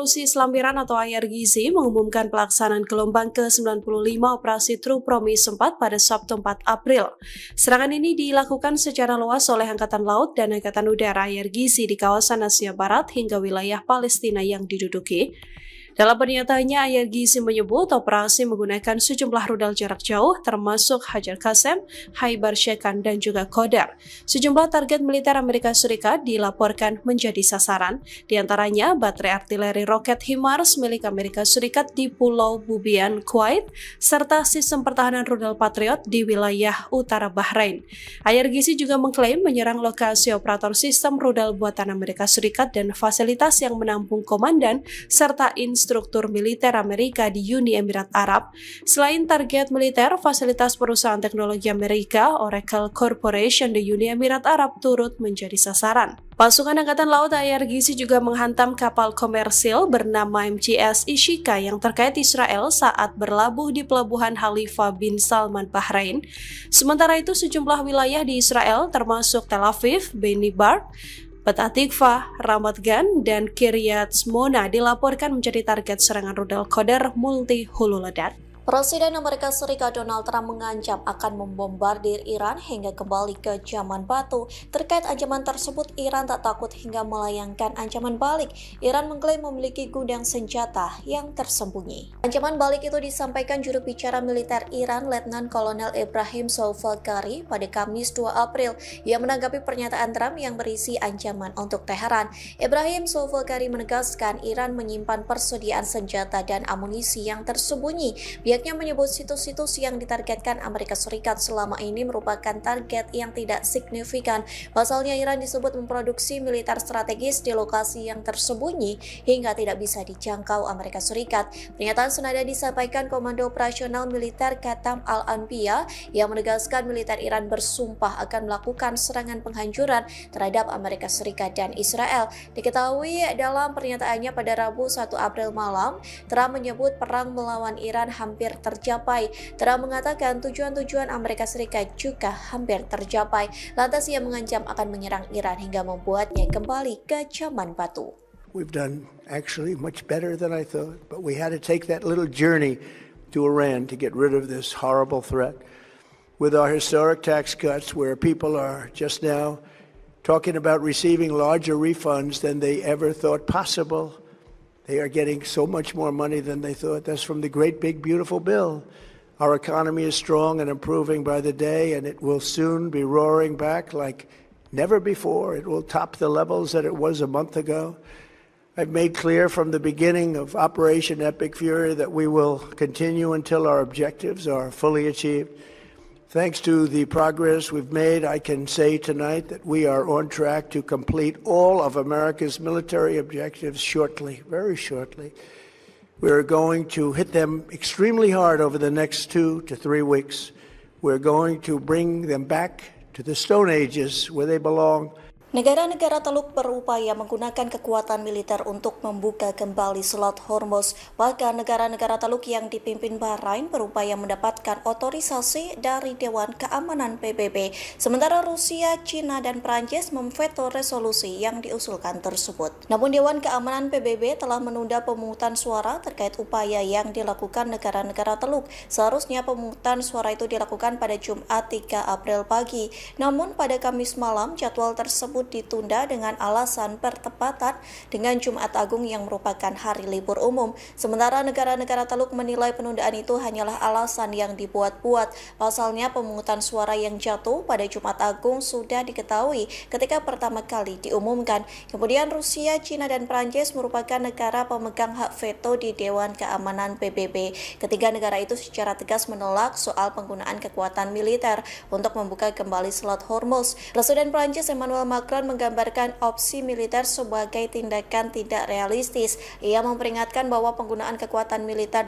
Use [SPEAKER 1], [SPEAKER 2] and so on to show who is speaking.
[SPEAKER 1] Revolusi Islam Iran atau IRGC mengumumkan pelaksanaan gelombang ke-95 operasi True Promise 4 pada Sabtu 4 April. Serangan ini dilakukan secara luas oleh Angkatan Laut dan Angkatan Udara IRGC di kawasan Asia Barat hingga wilayah Palestina yang diduduki. Dalam pernyataannya, IRGC menyebut operasi menggunakan sejumlah rudal jarak jauh termasuk Hajar Qasem, Khaibar Shekan, dan juga Qadar. Sejumlah target militer Amerika Serikat dilaporkan menjadi sasaran, diantaranya baterai artileri roket HIMARS milik Amerika Serikat di Pulau Bubian, Kuwait, serta sistem pertahanan rudal Patriot di wilayah utara Bahrain. IRGC juga mengklaim menyerang lokasi operator sistem rudal buatan Amerika Serikat dan fasilitas yang menampung komandan serta struktur militer Amerika di Uni Emirat Arab. Selain target militer, fasilitas perusahaan teknologi Amerika, Oracle Corporation di Uni Emirat Arab turut menjadi sasaran. Pasukan Angkatan Laut IRGC juga menghantam kapal komersil bernama MGS Ishika yang terkait Israel saat berlabuh di pelabuhan Khalifah bin Salman, Bahrain. Sementara itu, sejumlah wilayah di Israel termasuk Tel Aviv, Bnei Brak, Petah Tikva, Ramat Gan, dan Kiryat Shmona dilaporkan menjadi target serangan rudal Qadar multi hulu ledak.
[SPEAKER 2] Presiden Amerika Serikat Donald Trump mengancam akan membombardir Iran hingga kembali ke zaman batu. Terkait ancaman tersebut, Iran tak takut hingga melayangkan ancaman balik. Iran mengklaim memiliki gudang senjata yang tersembunyi. Ancaman balik itu disampaikan juru bicara militer Iran, Letnan Kolonel Ibrahim Soulfakari pada Kamis 2 April. Ia menanggapi pernyataan Trump yang berisi ancaman untuk Teheran. Ibrahim Soulfakari menegaskan Iran menyimpan persediaan senjata dan amunisi yang tersembunyi. Pihaknya menyebut situs-situs yang ditargetkan Amerika Serikat selama ini merupakan target yang tidak signifikan. Pasalnya, Iran disebut memproduksi militer strategis di lokasi yang tersembunyi hingga tidak bisa dijangkau Amerika Serikat. Pernyataan senada disampaikan Komando Operasional Militer Qatam Al-Anbiya yang menegaskan militer Iran bersumpah akan melakukan serangan penghancuran terhadap Amerika Serikat dan Israel. Diketahui dalam pernyataannya pada Rabu 1 April malam, Trump menyebut perang melawan Iran hampir tercapai. Trump mengatakan tujuan-tujuan Amerika Serikat juga hampir tercapai. Lantas ia mengancam akan menyerang Iran hingga membuatnya kembali ke zaman batu.
[SPEAKER 3] We've done actually much better than I thought, but we had to take that little journey to Iran to get rid of this horrible threat. With our historic tax cuts, where people are just now talking about receiving larger refunds than they ever thought possible. They are getting so much more money than they thought. That's from the great, big, beautiful bill. Our economy is strong and improving by the day, and it will soon be roaring back like never before. It will top the levels that it was a month ago. I've made clear from the beginning of Operation Epic Fury that we will continue until our objectives are fully achieved. Thanks to the progress we've made, I can say tonight that we are on track to complete all of America's military objectives shortly, very shortly. We're going to hit them extremely hard over the next 2 to 3 weeks. We're going to bring them back to the Stone Ages where they belong.
[SPEAKER 2] Negara-negara Teluk berupaya menggunakan kekuatan militer untuk membuka kembali Selat Hormuz. Bahkan negara-negara Teluk yang dipimpin Bahrain berupaya mendapatkan otorisasi dari Dewan Keamanan PBB. Sementara Rusia, China, dan Prancis memveto resolusi yang diusulkan tersebut. Namun Dewan Keamanan PBB telah menunda pemungutan suara terkait upaya yang dilakukan negara-negara Teluk. Seharusnya pemungutan suara itu dilakukan pada Jumat 3 April pagi. Namun pada Kamis malam jadwal tersebut ditunda dengan alasan bertepatan dengan Jumat Agung yang merupakan hari libur umum. Sementara negara-negara Teluk menilai penundaan itu hanyalah alasan yang dibuat-buat. Pasalnya pemungutan suara yang jatuh pada Jumat Agung sudah diketahui ketika pertama kali diumumkan. Kemudian Rusia, China, dan Prancis merupakan negara pemegang hak veto di Dewan Keamanan PBB. Ketiga negara itu secara tegas menolak soal penggunaan kekuatan militer untuk membuka kembali Selat Hormuz. Presiden Prancis Emmanuel Macron menggambarkan opsi militer sebagai tindakan tidak realistis. Ia memperingatkan bahwa penggunaan kekuatan militer